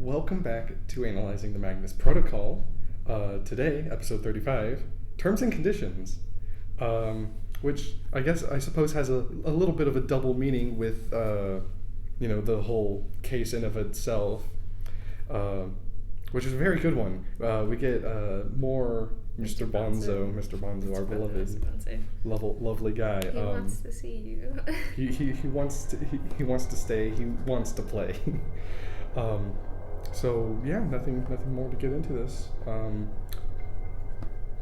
Welcome back to Analyzing the Magnus Protocol. Today, episode 35, Terms and Conditions, which I suppose has a little bit of a double meaning with, the whole case in of itself, which is a very good one. We get more Mr. Bonzo, our beloved, lovely guy. He wants to see you. he wants to stay. He wants to play. So yeah, nothing more to get into this.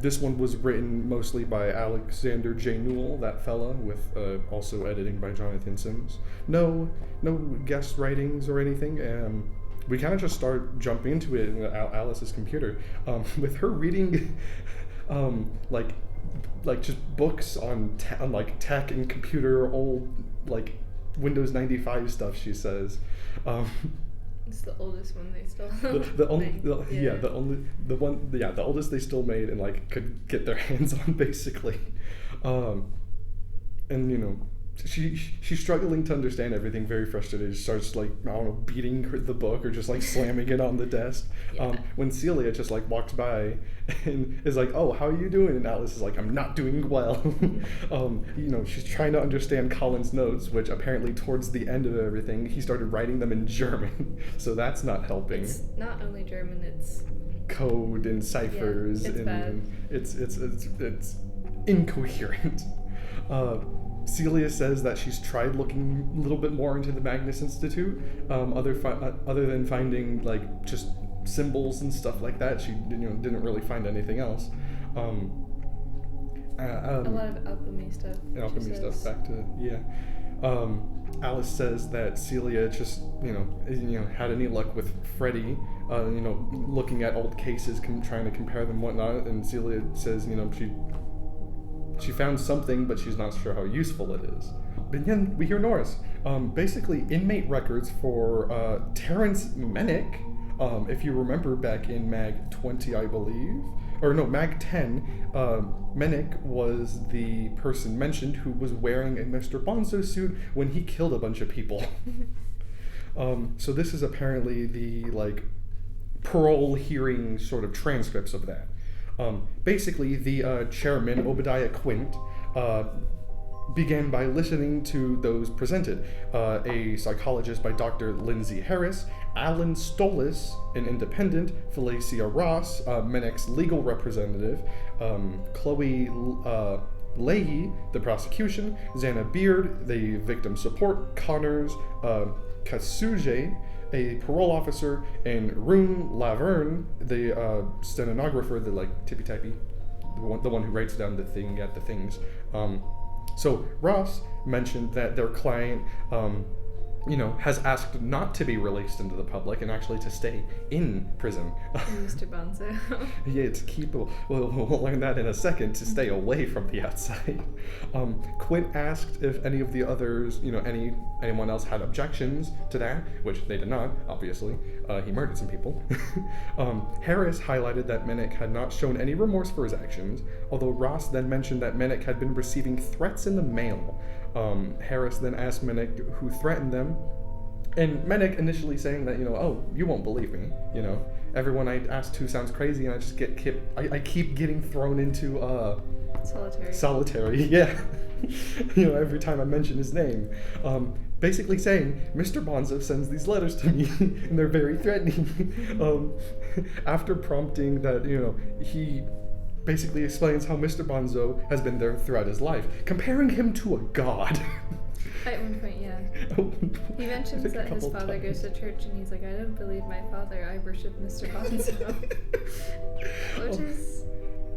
This one was written mostly by Alexander J. Newell, that fella, with also editing by Jonathan Sims. No guest writings or anything. We kind of just jumping into it in Alice's computer, with her reading, like just books on like tech and computer, old like Windows 95 stuff. She says. It's the oldest one they still the oldest they still made and like could get their hands on, basically. And she's struggling to understand everything, very frustrated. She starts beating the book or just like slamming it on the desk. When Celia just like walks by and is like, "Oh, how are you doing?" And Alice is like, "I'm not doing well." She's trying to understand Colin's notes, which apparently towards the end of everything he started writing them in German, so that's not helping. It's not only German, it's code and ciphers, it's and bad. It's incoherent. Celia says that she's tried looking a little bit more into the Magnus Institute, other than finding like just symbols and stuff like that. She didn't really find anything else. A lot of alchemy stuff. Back to Alice says that Celia just had any luck with Freddie, looking at old cases, trying to compare them, whatnot. And Celia says she found something, but she's not sure how useful it is. But then we hear Norris. Basically, inmate records for Terrence Mennick. If you remember back in Mag 20, I believe, or no, Mag 10, Mennick was the person mentioned who was wearing a Mr. Bonzo suit when he killed a bunch of people. So this is apparently the parole hearing sort of transcripts of that. Basically, the chairman, Obadiah Quint, began by listening to those presented. A psychologist by Dr. Lindsay Harris, Alan Stolis, an independent, Felicia Ross, Mennick's legal representative, Chloe Leahy, the prosecution, Xana Beard, the victim support, Connors, Kasuje, a parole officer, and Rune Laverne, the stenographer, the tippy-tappy, the one who writes down the thing at the things. So Ross mentioned that their client, has asked not to be released into the public and actually to stay in prison. Mr. Bonzo. Yeah, to keep. We'll learn that in a second. To stay away from the outside. Quint asked if any of the others, anyone else had objections to that, which they did not. Obviously, he murdered some people. Harris highlighted that Mennick had not shown any remorse for his actions, although Ross then mentioned that Mennick had been receiving threats in the mail. Harris then asked Mennick who threatened them, and Mennick initially saying that, "Oh, you won't believe me, everyone I asked to sounds crazy, and I just I keep getting thrown into solitary, yeah." Every time I mention his name, basically saying Mr. Bonzo sends these letters to me and they're very threatening. After prompting that, he basically explains how Mr. Bonzo has been there throughout his life, comparing him to a god. At one point, yeah. He mentions that his father goes to church and he's like, "I don't believe my father, I worship Mr. Bonzo." Which is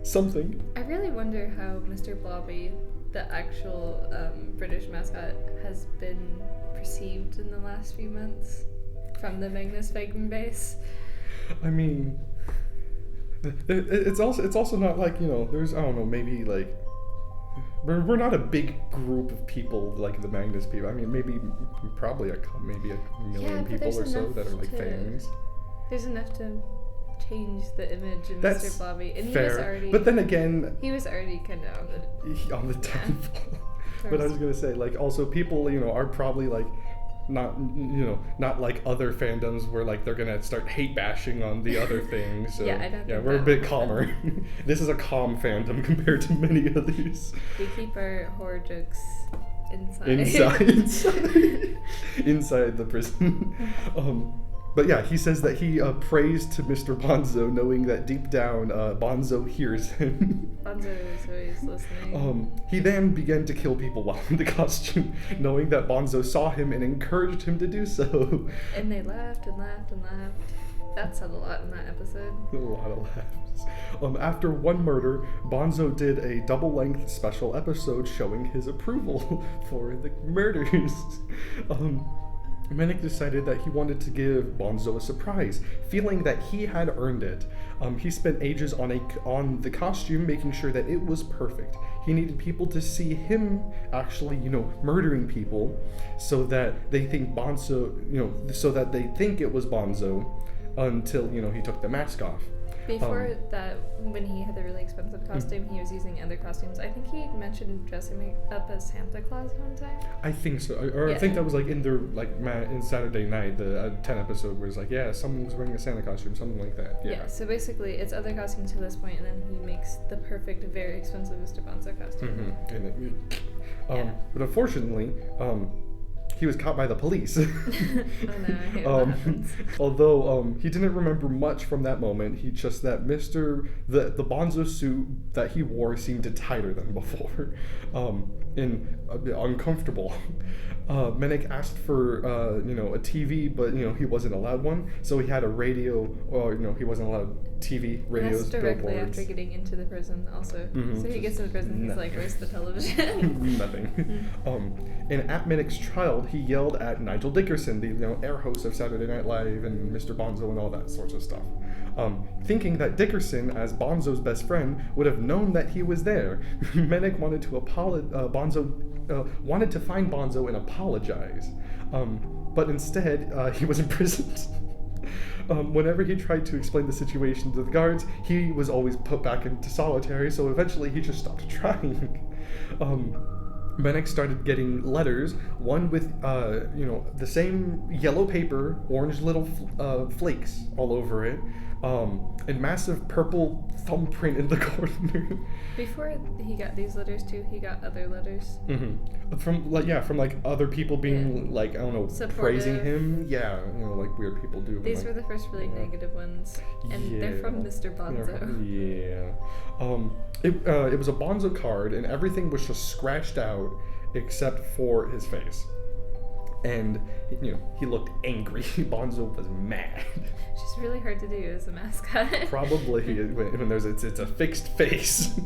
something. I really wonder how Mr. Blobby, the actual British mascot, has been perceived in the last few months from the Magnus fan base. I mean, it's also not like, there's, I don't know, maybe we're not a big group of people like the Magnus people. I mean, probably a million people or so that are fans. There's enough to change the image of Mr. Blobby, and fair. He was already. But then again, he was already kind of on the downfall. But I was gonna say, also people, are probably not like other fandoms where like they're gonna start hate bashing on the other things. So, Yeah, I don't think we're a that bit will calmer. This is a calm fandom compared to many of these. We keep our horror jokes inside. Inside the prison. But yeah, he says that he prays to Mr. Bonzo, knowing that deep down, Bonzo hears him. Bonzo is always listening. He then began to kill people while in the costume, knowing that Bonzo saw him and encouraged him to do so. And they laughed and laughed and laughed. That said a lot in that episode. A lot of laughs. After one murder, Bonzo did a double-length special episode showing his approval for the murders. Manic decided that he wanted to give Bonzo a surprise, feeling that he had earned it. He spent ages on the costume, making sure that it was perfect. He needed people to see him actually, murdering people, so that they think so that they think it was Bonzo, until he took the mask off. Before that, when he had the really expensive costume, he was using other costumes. I think he mentioned dressing up as Santa Claus one time. I think so. I think that was like in their in Saturday Night, the 10 episode where it's like, yeah, someone was wearing a Santa costume, something like that. Yeah. So basically, it's other costumes to this point, and then he makes the perfect, very expensive Mr. Bonzo costume. But unfortunately, he was caught by the police. Oh no, I hate when that happens. Although he didn't remember much from that moment, he just that the Bonzo suit that he wore seemed tighter than before, and a bit uncomfortable. Manic asked for a TV, but he wasn't allowed one, so he had a radio, or he wasn't allowed TV, radios, That's directly billboards. after getting into the prison, also. So he gets to the prison, he's like, where's the television? Nothing. And at Manic's trial, he yelled at Nigel Dickerson, the air host of Saturday Night Live, and Mr. Bonzo and all that sorts of stuff. Thinking that Dickerson, as Bonzo's best friend, would have known that he was there. Manic wanted to wanted to find Bonzo and apologize, but instead he was imprisoned. Whenever he tried to explain the situation to the guards, he was always put back into solitary, so eventually he just stopped trying. Manic started getting letters, one with, the same yellow paper, orange little flakes all over it, and massive purple thumbprint in the corner. Before he got these letters too, he got other letters. From other people being supportive. praising him. Yeah, weird people do. These were the first really negative ones, and they're from Mr. Bonzo. It was a Bonzo card, and everything was just scratched out except for his face. And he looked angry. Bonzo was mad. Which is really hard to do as a mascot. Probably when it's a fixed face.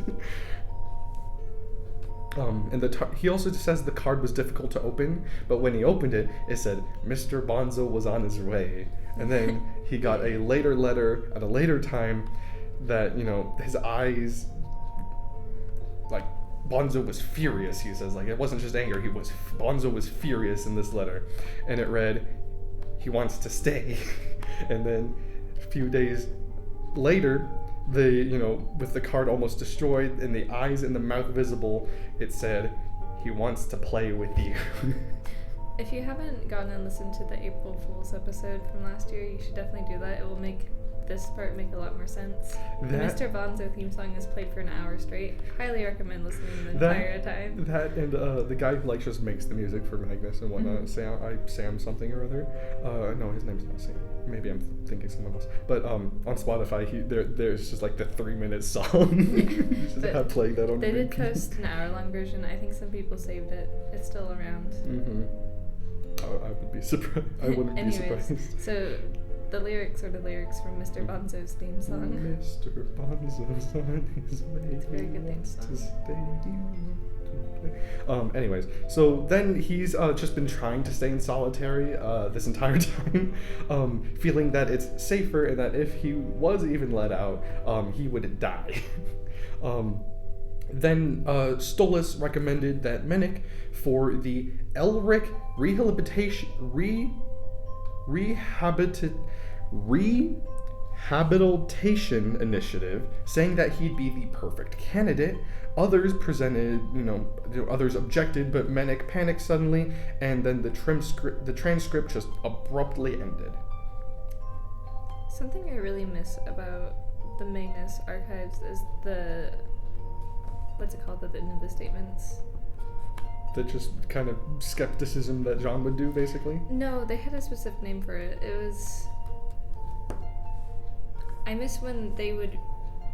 And he also says the card was difficult to open, but when he opened it, it said Mr. Bonzo was on his way. And then he got a later letter at a later time that his eyes, Bonzo was furious. He says it wasn't just anger. Bonzo was furious in this letter, and it read, he wants to stay. And then a few days later, with the card almost destroyed and the eyes and the mouth visible, it said, he wants to play with you. If you haven't gone and listened to the April Fool's episode from last year, you should definitely do that. It will make this part make a lot more sense. The Mr. Bonzo theme song is played for an hour straight. Highly recommend listening the entire time. That and the guy who just makes the music for Magnus and whatnot, Sam something or other. No, his name's not Sam. Maybe I'm thinking someone else. But on Spotify, there's just the 3-minute song. Just playing that on. They did post an hour-long version. I think some people saved it. It's still around. I would be surprised. I wouldn't be surprised. So the lyrics are the lyrics from Mr. Bonzo's theme song. Mr. Bonzo's on his way. It's a very good theme song. Anyways, so then he's just been trying to stay in solitary this entire time, feeling that it's safer and that if he was even let out, he would die. Then Stolas recommended that Manic for the Elric habilitation initiative, saying that he'd be the perfect candidate. Others presented, others objected, but Menick panicked suddenly, and then the transcript just abruptly ended. Something I really miss about the Magnus archives is what's it called at the end of the statements? The just kind of skepticism that John would do, basically? No, they had a specific name for it. It was... I miss when they would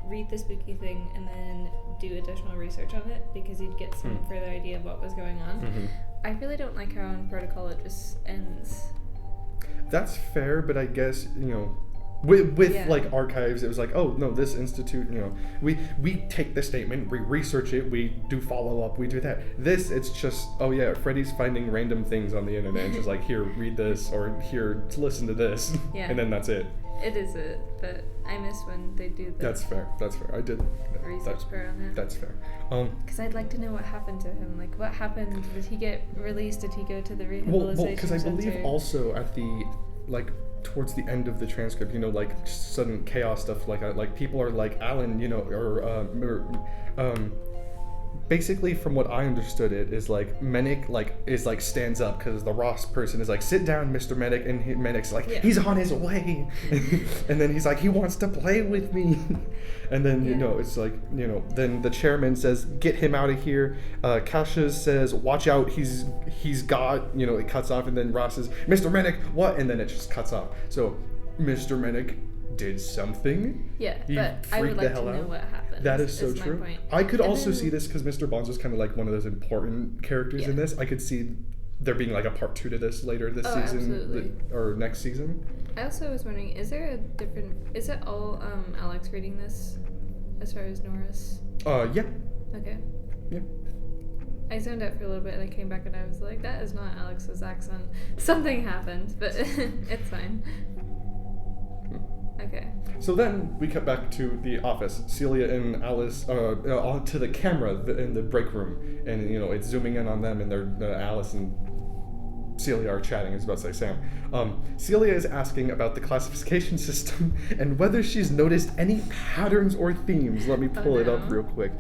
read the spooky thing and then do additional research on it, because you'd get some further idea of what was going on. Mm-hmm. I really don't like how on Protocol it just ends. That's fair, but I guess, with Yeah. like archives, it was like, oh no, this institute, we take the statement, we research it, we do follow up, we do that. This, it's just, oh yeah, Freddy's finding random things on the internet and just like, here, read this, or here, listen to this, Yeah. and then that's it. It is it, but I miss when they do the That's fair. I did research part on it. That's fair. Because I'd like to know what happened to him. Like, what happened? Did he get released? Did he go to the rehabilitation well, because I believe center? also at the towards the end of the transcript, sudden chaos stuff like people are like Alan, basically from what I understood it is like Menick is stands up because the Ross person is like, sit down, Mr. Menick, and Menick's like, Yeah. he's on his way, and then he's like, he wants to play with me, and then it's like then the chairman says, get him out of here. Cassius says, watch out, he's got it cuts off, and then Ross says, Mr. Menick, what? And then it just cuts off. So Mr. Menick did something. Yeah, He but I would freaked the like hell to know out. what happened. That is so my true. point. I could And also then- see this because Mr. Bonzo's kind of like one of those important characters in Yeah. this. I could see there being like a part 2 to this later this Oh, season absolutely. or next season. I also was wondering, is it all Alex reading this as far as Norris? Yeah. Okay. Yeah. I zoned out for a little bit and I came back and I was like, that is not Alex's accent. Something happened, but it's fine. Okay. So then we cut back to the office. Celia and Alice onto the camera in the break room, and it's zooming in on them, and they're Alice and Celia are chatting. I was about to say Sam. Celia is asking about the classification system and whether she's noticed any patterns or themes. Let me pull it up real quick.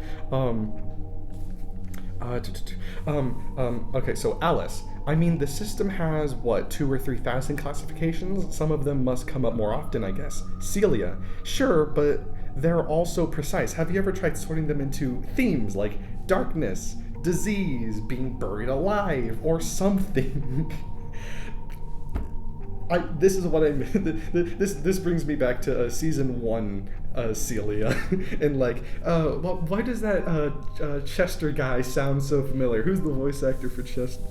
Okay, so Alice, the system has, 2,000 or 3,000 classifications? Some of them must come up more often, I guess. Celia, sure, but they're all so precise. Have you ever tried sorting them into themes like darkness, disease, being buried alive, or something? This is what I mean. This brings me back to season 1, Celia, and why does that Chester guy sound so familiar? Who's the voice actor for Chester?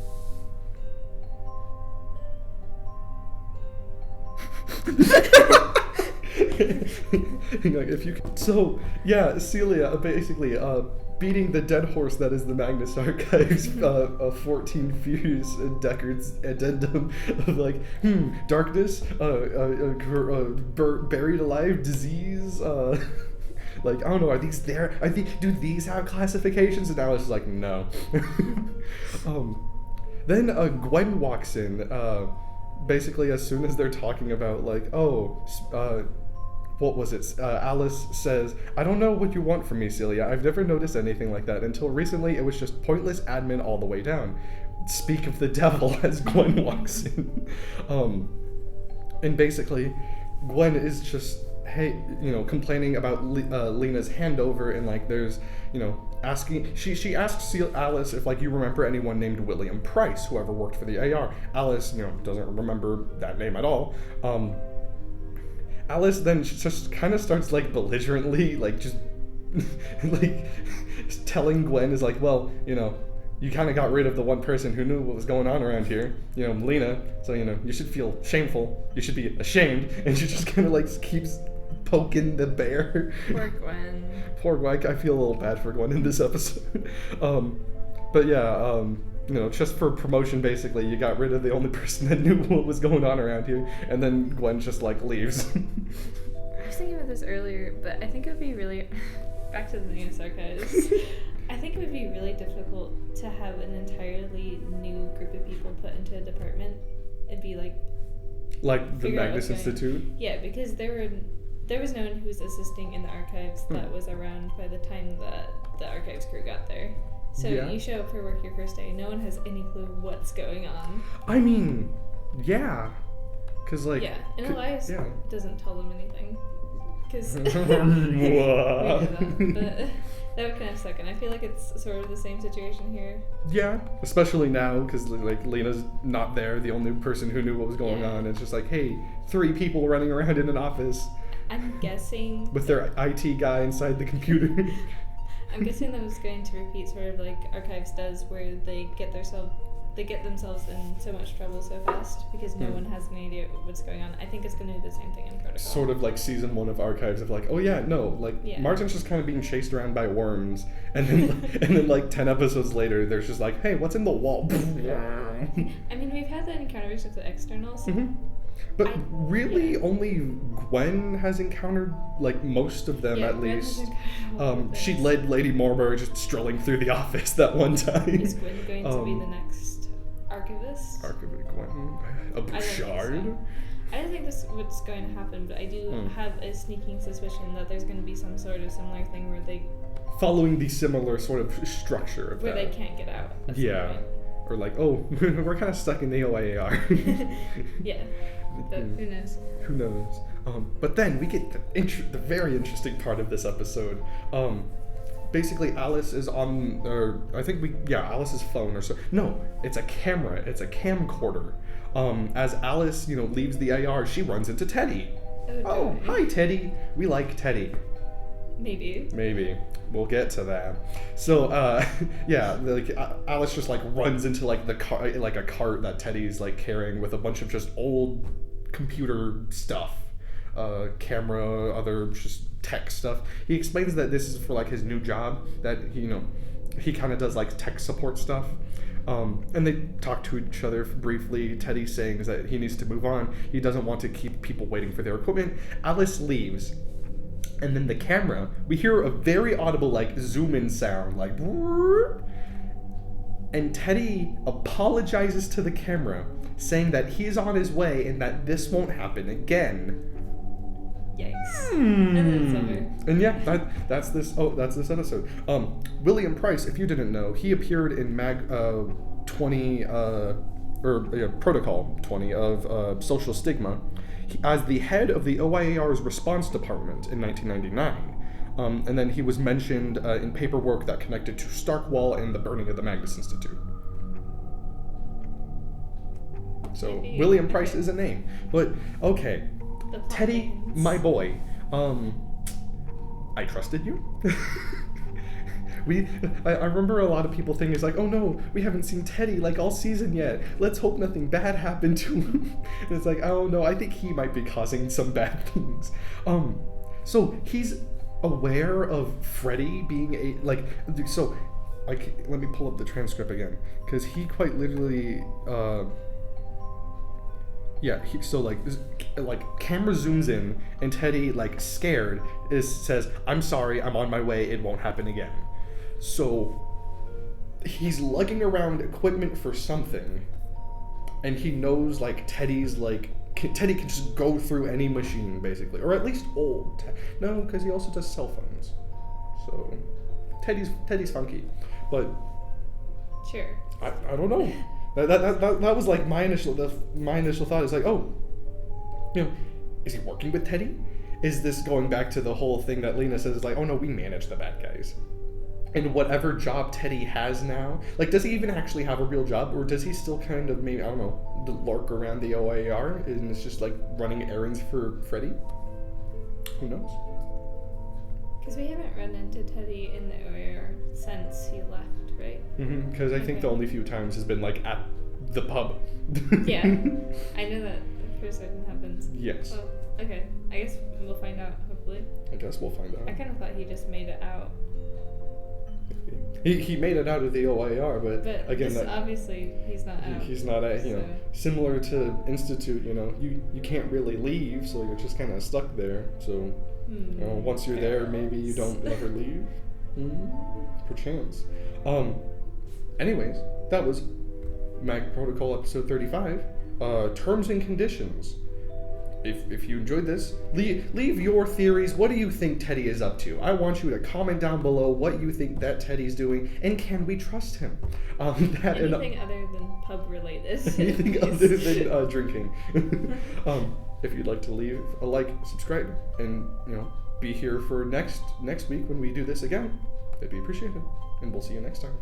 So yeah, Celia basically beating the dead horse that is the Magnus Archives 14 Furious Deckard's addendum of darkness, buried alive, disease, I don't know, are these there? Do these have classifications? And Alice is like, no. Then Gwen walks in, basically as soon as they're talking about what was it? Alice says, I don't know what you want from me, Celia. I've never noticed anything like that. Until recently, it was just pointless admin all the way down. Speak of the devil as Gwen walks in. And basically, Gwen is just, complaining about Lena's handover, and there's, asking, she asks Alice if you remember anyone named William Price who ever worked for the AR. Alice, doesn't remember that name at all. Alice then just kind of starts belligerently just telling Gwen is well, you kind of got rid of the one person who knew what was going on around here, Lena, so you should feel shameful, you should be ashamed. And she just kind of keeps poking the bear. Poor Gwen. Poor Gwen. I feel a little bad for Gwen in this episode. But yeah, just for promotion, basically, you got rid of the only person that knew what was going on around here, and then Gwen just leaves. I was thinking about this earlier, but I think it would be really back to the Magnus Archives. I think it would be really difficult to have an entirely new group of people put into a department. It'd be the Magnus Institute. Yeah, because there were there was no one who was assisting in the archives that was around by the time that the archives crew got there. So you show up for work your first day, no one has any clue what's going on. I mean, yeah. Because, like... Yeah, and Elias doesn't tell them anything. Because... but that would kind of suck, and I feel like it's sort of the same situation here. Yeah, especially now, because, like, Lena's not there, the only person who knew what was going on. It's just like, hey, 3 people running around in an office. I'm guessing... with their IT guy inside the computer. I'm guessing that was going to repeat sort of like Archives does, where they get themselves in so much trouble so fast because no one has any idea what's going on. I think it's going to do the same thing in Protocol. Sort of like season 1 of Archives of like, oh yeah, no, like Martin's just kind of being chased around by worms, and then like 10 episodes later, there's just like, hey, what's in the wall? I mean, we've had that encounters with the externals. But only Gwen has encountered, like, most of them at least. She led Lady Morber just strolling through the office that one time. Is Gwen going to be the next archivist? Archivist Gwen? A Bouchard? I don't think this is what's going to happen, but I do have a sneaking suspicion that there's going to be some sort of similar thing where they... following the similar sort of structure of where they can't get out. Yeah. Or like, oh, we're kind of stuck in the OIAR. Yeah. But who knows? Who knows? But then we get the very interesting part of this episode. Basically, Alice is on, Alice's phone or so. No, it's a camera. It's a camcorder. As Alice, leaves the AR, she runs into Teddy. Oh, hi, Teddy. We like Teddy. Maybe. We'll get to that. So, Alice just like runs into like the car, like a cart that Teddy's like carrying with a bunch of just old computer stuff, camera, other just tech stuff. He explains that this is for like his new job, that he kind of does like tech support stuff. And they talk to each other briefly. Teddy saying is that he needs to move on. He doesn't want to keep people waiting for their equipment. Alice leaves. And then the camera, we hear a very audible like zoom in sound, like, and Teddy apologizes to the camera, saying that he's on his way and that this won't happen again. Yikes. And then it's over. And yeah, that's this episode. William Price, if you didn't know, he appeared in Protocol 20 of Social Stigma as the head of the OIAR's response department in 1999. And then he was mentioned in paperwork that connected to Starkwall and the burning of the Magnus Institute. So William Price is a name. But okay, Teddy, my boy, I trusted you. I remember a lot of people thinking, it's like, oh no, we haven't seen Teddy like all season yet. Let's hope nothing bad happened to him. And it's like, oh no, I think he might be causing some bad things. So he's aware of Freddy being let me pull up the transcript again, because he quite literally, camera zooms in and Teddy, like, scared, says, I'm sorry, I'm on my way, it won't happen again. So he's lugging around equipment for something, and he knows like Teddy can just go through any machine basically, or at least old. No, because he also does cell phones. So Teddy's funky, but sure. I don't know. That was like my initial thought is like, oh, is he working with Teddy? Is this going back to the whole thing that Lena says is like, oh no, we manage the bad guys. And whatever job Teddy has now, like, does he even actually have a real job, or does he still kind of maybe, I don't know, lurk around the OIR and it's just like running errands for Freddy? Who knows? Because we haven't run into Teddy in the OIR since he left, right? Because I think the only few times has been like at the pub. Yeah, I know that for certain happens. Yes. Well, okay, I guess we'll find out, hopefully. I guess we'll find out. I kind of thought he just made it out. He made it out of the OIR, but again, obviously he's not out. He's not out. Similar to Institute, you can't really leave, so you're just kind of stuck there. So once you're there, maybe you don't ever leave. Perchance. Anyways, that was Mag Protocol episode 35. Terms and conditions. if you enjoyed this, leave your theories. What do you think Teddy is up to? I want you to comment down below what you think that Teddy's doing, and can we trust him? Anything other than pub related. Anything other than drinking. If you'd like to leave a like, subscribe, and be here for next week when we do this again, it'd be appreciated. And we'll see you next time.